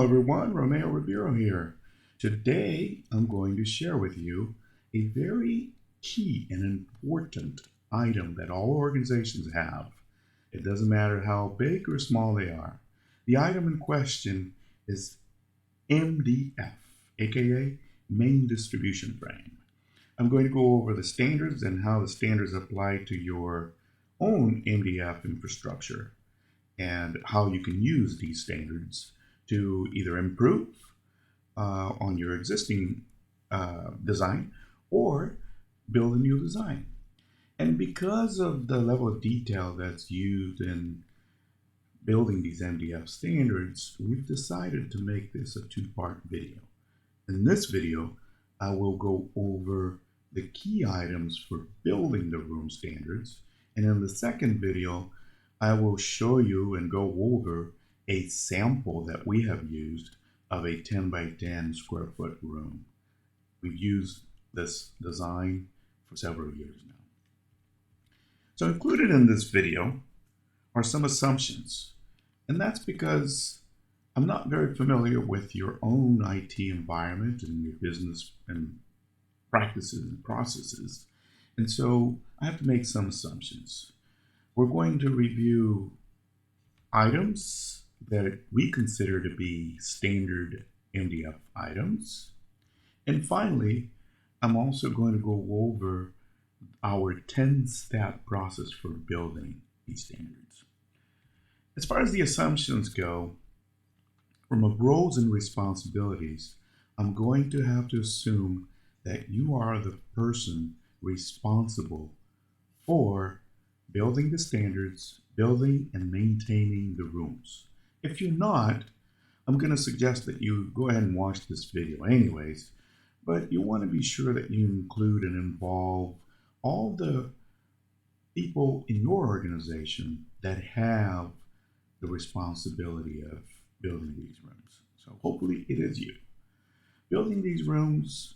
everyone, Romeo Ribeiro here. Today I'm going to share with you a very key and important item that all organizations have. It doesn't matter how big or small they are. The item in question is MDF, aka Main Distribution Frame. I'm going to go over the standards and how the standards apply to your own MDF infrastructure and how you can use these standards to either improve on your existing design or build a new design. And because of the level of detail that's used in building these MDF standards, we've decided to make this a two-part video. In this video, I will go over the key items for building the room standards, and in the second video, I will show you and go over a sample that we have used of a 10 by 10 square foot room. We've used this design for several years now. So included in this video are some assumptions, and that's because I'm not very familiar with your own IT environment and your business and practices and processes, and so I have to make some assumptions. We're going to review items that we consider to be standard MDF items. And finally, I'm also going to go over our 10-step process for building these standards. As far as the assumptions go, from a roles and responsibilities, I'm going to have to assume that you are the person responsible for building the standards, building and maintaining the rooms. If you're not, I'm going to suggest that you go ahead and watch this video anyways, but you want to be sure that you include and involve all the people in your organization that have the responsibility of building these rooms. So hopefully it is you. Building these rooms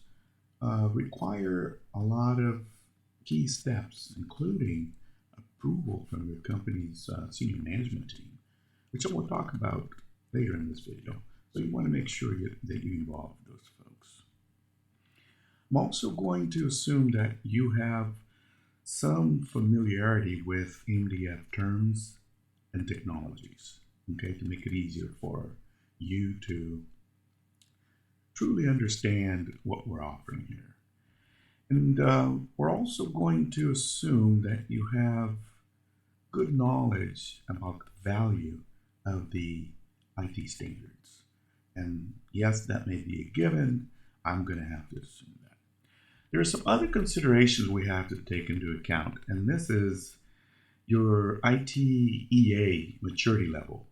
require a lot of key steps, including approval from your company's senior management team, which I will talk about later in this video. So you want to make sure that you involve those folks. I'm also going to assume that you have some familiarity with MDF terms and technologies, okay, to make it easier for you to truly understand what we're offering here. And we're also going to assume that you have good knowledge about the value of the IT standards. And yes, that may be a given. I'm going to have to assume that. There are some other considerations we have to take into account, and this is your IT EA maturity level.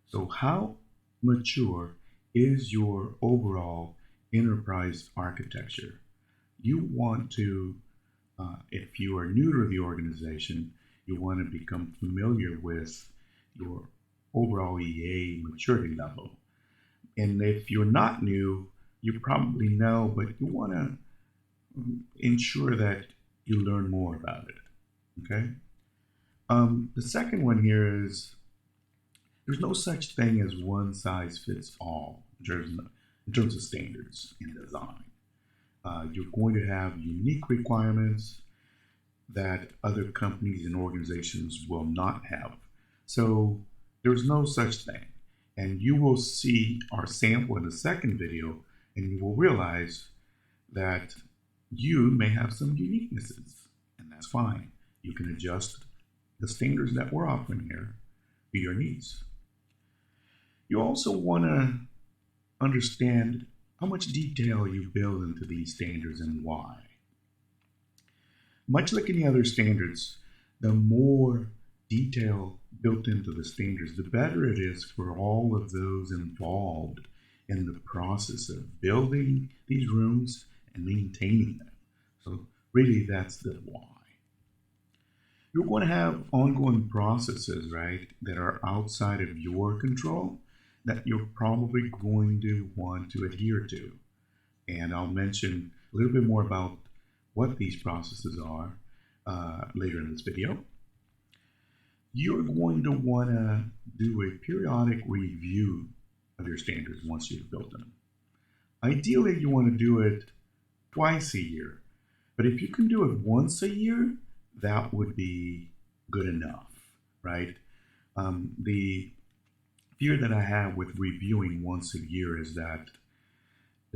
So how mature is your overall enterprise architecture? You want to, if you are new to the organization, you want to become familiar with your overall EA maturity level. And if you're not new, you probably know, but you want to ensure that you learn more about it, okay? The second one here is there's no such thing as one size fits all in terms of standards in design. You're going to have unique requirements that other companies and organizations will not have. So there's no such thing. And you will see our sample in the second video, and you will realize that you may have some uniquenesses, and that's fine. You can adjust the standards that we're offering here to your needs. You also want to understand how much detail you build into these standards and why. Much like any other standards, the more detail built into the standards, the better it is for all of those involved in the process of building these rooms and maintaining them. So really that's the why. You're going to have ongoing processes, right, that are outside of your control that you're probably going to want to adhere to. And I'll mention a little bit more about what these processes are later in this video. You're going to want to do a periodic review of your standards once you've built them. Ideally, you want to do it twice a year, but if you can do it once a year, that would be good enough, right? The fear that I have with reviewing once a year is that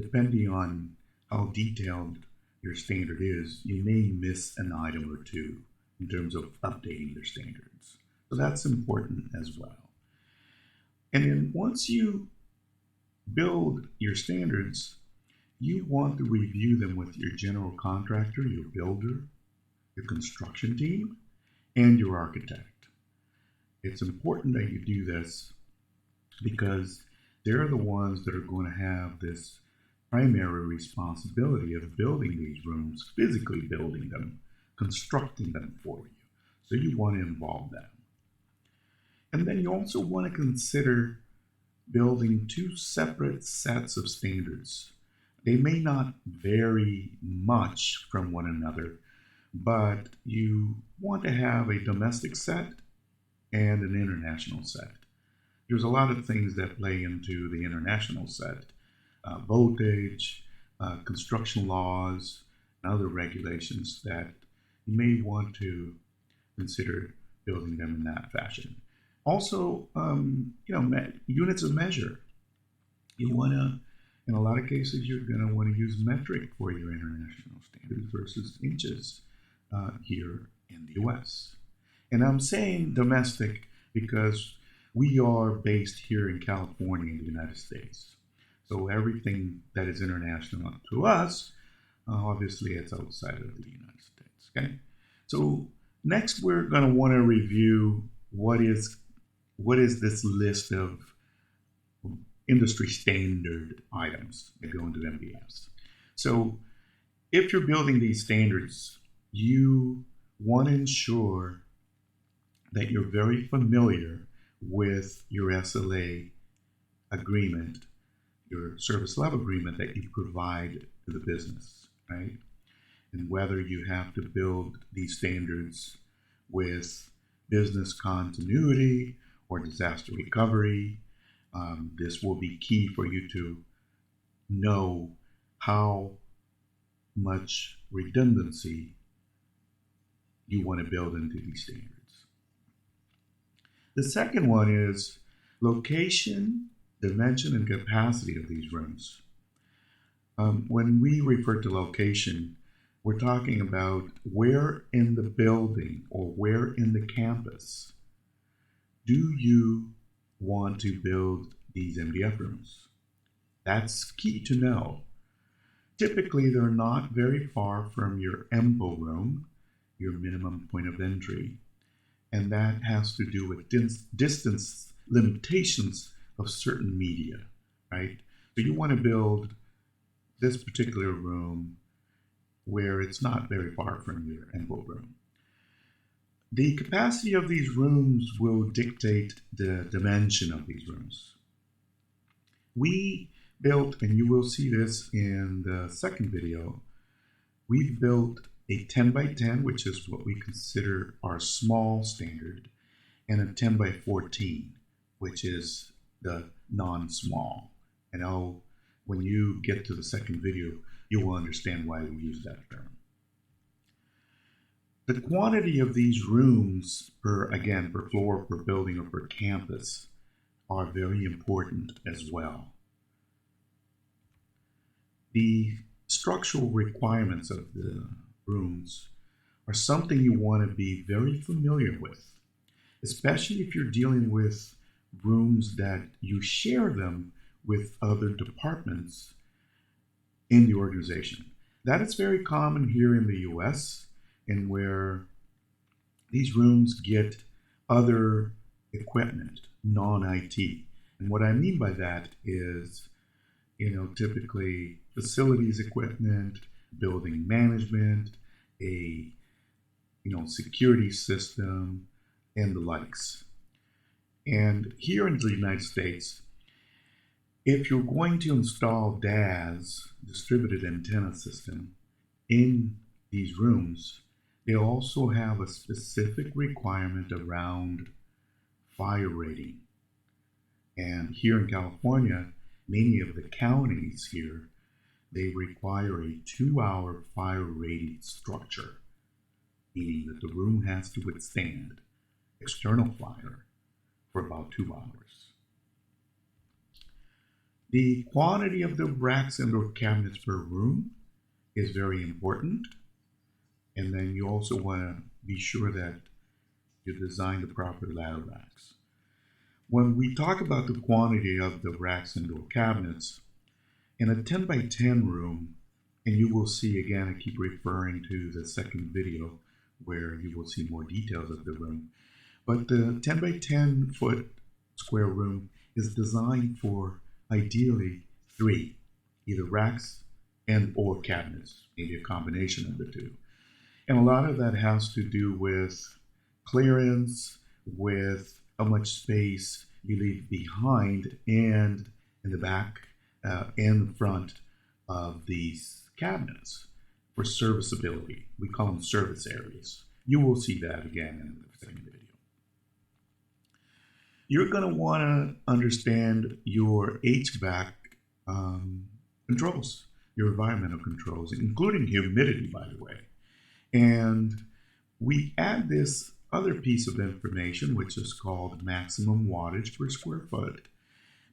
depending on how detailed your standard is, you may miss an item or two in terms of updating your standards. So that's important as well. And then once you build your standards, you want to review them with your general contractor, your builder, your construction team, and your architect. It's important that you do this because they're the ones that are going to have this primary responsibility of building these rooms, physically building them, constructing them for you. So you want to involve them. And then you also want to consider building two separate sets of standards. They may not vary much from one another, but you want to have a domestic set and an international set. There's a lot of things that play into the international set. Voltage, construction laws, and other regulations that you may want to consider building them in that fashion. Also, units of measure. You want to, in a lot of cases, you're going to want to use metric for your international standards versus inches here in the US. And I'm saying domestic because we are based here in California in the United States. So everything that is international to us, obviously it's outside of the United States, okay? So next we're gonna wanna review what is this list of industry standard items that go into MDFs. So if you're building these standards, you wanna ensure that you're very familiar with your SLA agreement, your service level agreement that you provide to the business, right? And whether you have to build these standards with business continuity or disaster recovery, this will be key for you to know how much redundancy you want to build into these standards. The second one is location, dimension, and capacity of these rooms. When we refer to location, we're talking about where in the building or where in the campus do you want to build these MDF rooms. That's key to know. Typically, they're not very far from your MPO room, your minimum point of entry, and that has to do with distance limitations of certain media, right? So you want to build this particular room where it's not very far from your MPO room. The capacity of these rooms will dictate the dimension of these rooms. We built, and you will see this in the second video, we've built a 10 by 10, which is what we consider our small standard, and a 10 by 14, which is the non-small. And when you get to the second video, you will understand why we use that term. The quantity of these rooms per floor, per building, or per campus are very important as well. The structural requirements of the rooms are something you want to be very familiar with, especially if you're dealing with rooms that you share them with other departments in the organization. That is very common here in the US, and where these rooms get other equipment, non-IT. And what I mean by that is, typically facilities equipment, building management, a security system, and the likes. And here in the United States, if you're going to install DAS, distributed antenna system, in these rooms, they also have a specific requirement around fire rating. And here in California, many of the counties here, they require a 2-hour fire rated structure, meaning that the room has to withstand external fire for about 2 hours. The quantity of the racks and or cabinets per room is very important. And then you also want to be sure that you design the proper ladder racks. When we talk about the quantity of the racks and or cabinets, in a 10 by 10 room, and you will see again, I keep referring to the second video where you will see more details of the room, but the 10 by 10 foot square room is designed for ideally 3, either racks and or cabinets, maybe a combination of the two. And a lot of that has to do with clearance, with how much space you leave behind and in the back and the front of these cabinets for serviceability. We call them service areas. You will see that again in the second video. You're going to want to understand your HVAC controls, your environmental controls, including humidity, by the way. And we add this other piece of information, which is called maximum wattage per square foot,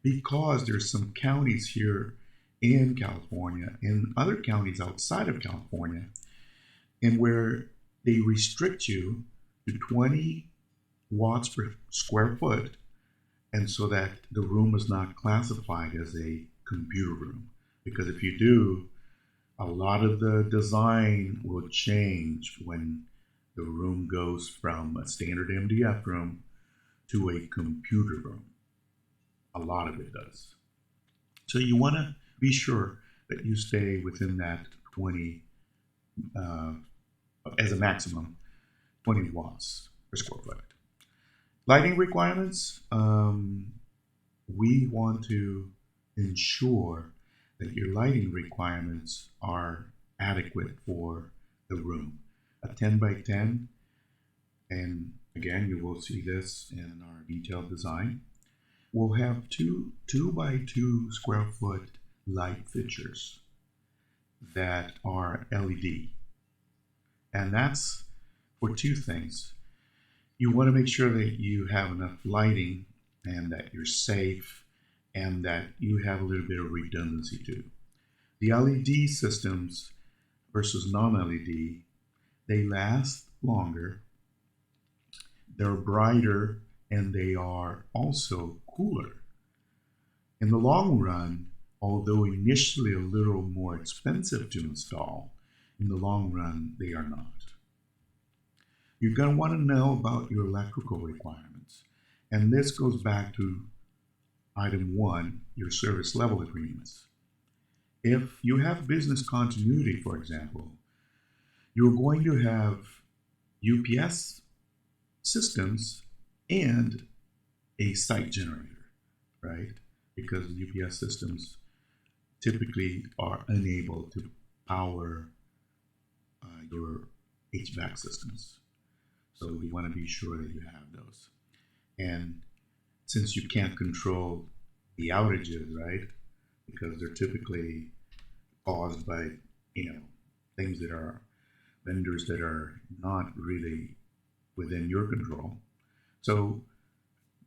because there's some counties here in California and other counties outside of California, and where they restrict you to 20 watts per square foot, and so that the room is not classified as a computer room. Because if you do, a lot of the design will change when the room goes from a standard MDF room to a computer room. A lot of it does. So you want to be sure that you stay within that 20, as a maximum, 20 watts per square foot. Lighting requirements, we want to ensure that your lighting requirements are adequate for the room. A 10 by 10, and again, you will see this in our detailed design, will have two by 2 square foot light fixtures that are LED. And that's for 2 things. You want to make sure that you have enough lighting and that you're safe and that you have a little bit of redundancy too. The LED systems versus non-LED, they last longer, they're brighter, and they are also cooler. In the long run, although initially a little more expensive to install, in the long run, they are not. You're going to want to know about your electrical requirements. And this goes back to item 1, your service level agreements. If you have business continuity, for example, you're going to have UPS systems and a site generator, right? Because UPS systems typically are unable to power your HVAC systems. So we want to be sure that you have those. And since you can't control the outages, right? Because they're typically caused by, things that are vendors that are not really within your control. So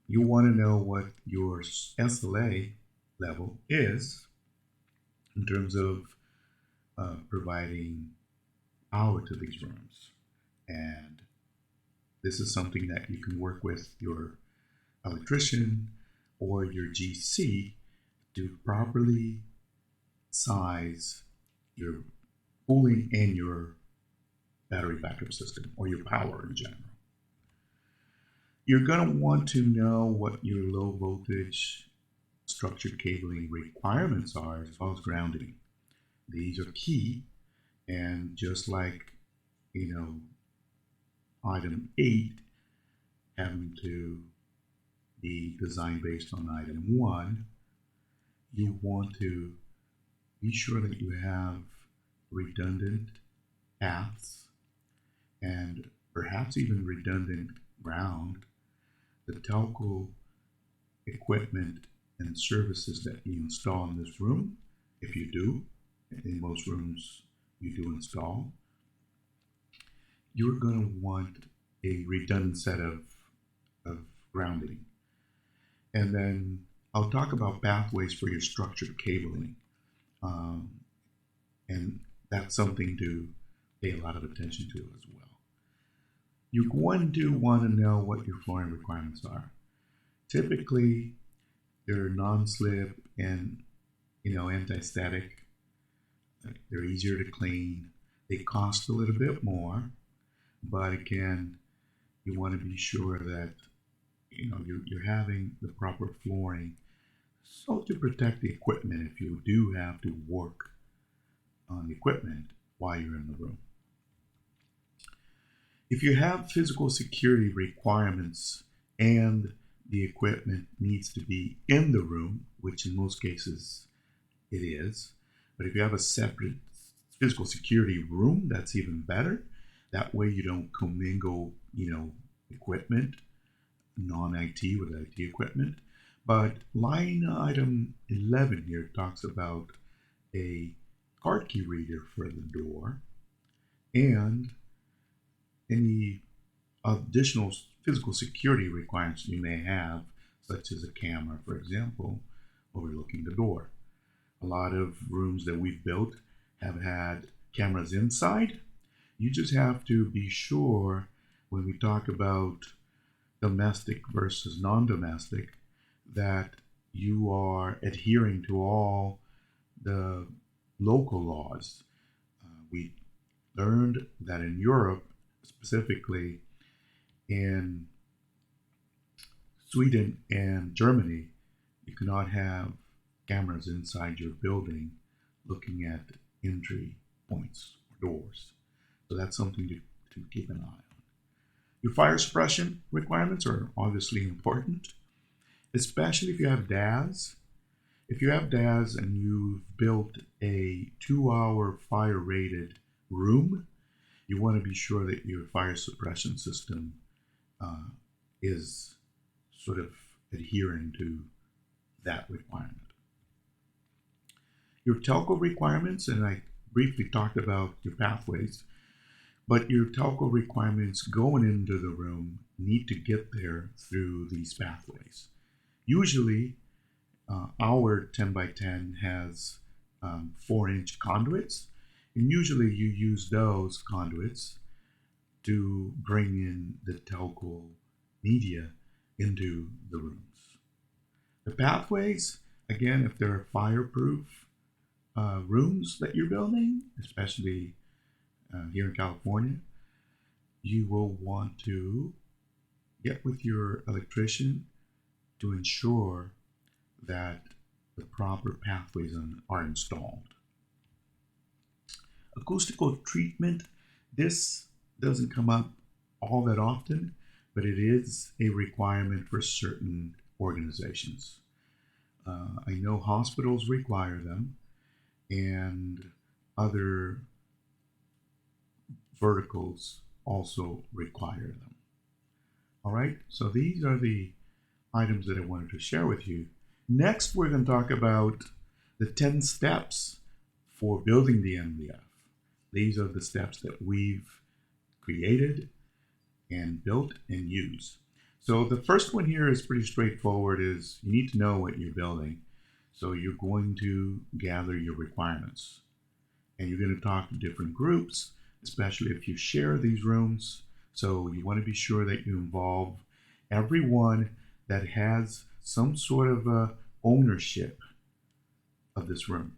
you want to know what your SLA level is in terms of providing power to these rooms. And this is something that you can work with your electrician or your GC to properly size your cooling and your battery backup system or your power in general. You're going to want to know what your low voltage structured cabling requirements are as well as grounding. These are key, and just like, item 8 having to be designed based on item 1, you want to be sure that you have redundant paths and perhaps even redundant ground. The Telco equipment and services that you install in this room, if you do, in most rooms you do install, you're going to want a redundant set of grounding. And then I'll talk about pathways for your structured cabling. And that's something to pay a lot of attention to as well. You're going to want to know what your flooring requirements are. Typically, they're non-slip and anti-static. They're easier to clean. They cost a little bit more, but again, you want to be sure that you're having the proper flooring, so to protect the equipment if you do have to work on the equipment while you're in the room. If you have physical security requirements and the equipment needs to be in the room, which in most cases it is, but if you have a separate physical security room, that's even better. That way you don't commingle, equipment, non-IT with IT equipment. But line item 11 here talks about a card key reader for the door and any additional physical security requirements you may have, such as a camera, for example, overlooking the door. A lot of rooms that we've built have had cameras inside. You just have to be sure when we talk about domestic versus non-domestic that you are adhering to all the local laws. We learned that in Europe, specifically in Sweden and Germany, you cannot have cameras inside your building looking at entry points or doors. So that's something to keep an eye on. Your fire suppression requirements are obviously important, especially if you have DAS. If you have DAS and you've built a 2-hour fire rated room, you want to be sure that your fire suppression system is sort of adhering to that requirement. Your telco requirements, and I briefly talked about your pathways, but your telco requirements going into the room need to get there through these pathways. Usually, our 10 by 10 has 4-inch conduits, and usually you use those conduits to bring in the telco media into the rooms. The pathways, again, if they're fireproof rooms that you're building, especially here in California, you will want to get with your electrician to ensure that the proper pathways are installed. Acoustical treatment, this doesn't come up all that often, but it is a requirement for certain organizations. I know hospitals require them, and other verticals also require them. All right, so these are the items that I wanted to share with you. Next, we're going to talk about the 10 steps for building the MDF. These are the steps that we've created and built and use. So the first one here is pretty straightforward, is you need to know what you're building. So you're going to gather your requirements, and you're going to talk to different groups, especially if you share these rooms. So you want to be sure that you involve everyone that has some sort of ownership of this room,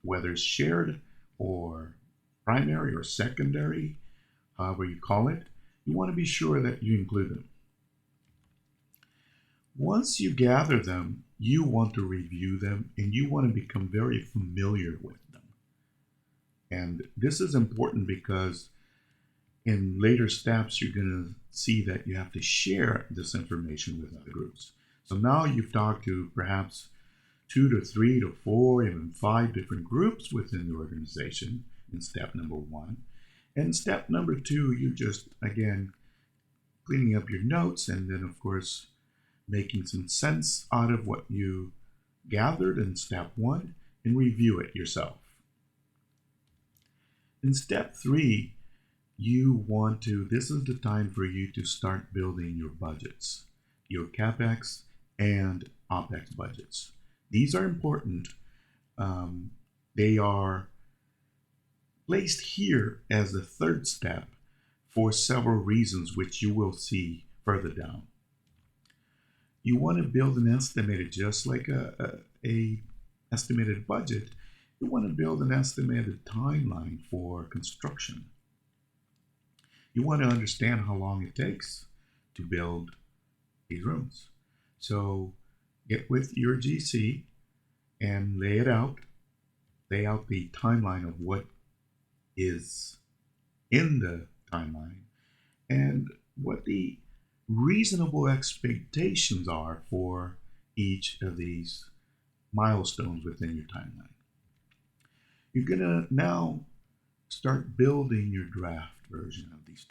whether it's shared or primary or secondary, however you call it. You want to be sure that you include them. Once you gather them, you want to review them, and you want to become very familiar with them. And this is important because in later steps, you're going to see that you have to share this information with other groups. So now you've talked to perhaps 2 to 3 to 4, even 5 different groups within the organization in step number 1. And step number 2, you just, again, cleaning up your notes, and then, of course, making some sense out of what you gathered in step 1, and review it yourself. In step 3, this is the time for you to start building your budgets, your CapEx and OpEx budgets. These are important. They are placed here as the third step for several reasons, which you will see further down. You want to build an estimated, just like a estimated budget. You want to build an estimated timeline for construction. You want to understand how long it takes to build these rooms. So get with your GC and lay out the timeline of what is in the timeline and what the reasonable expectations are for each of these milestones within your timeline. You're going to now start building your draft version of these things.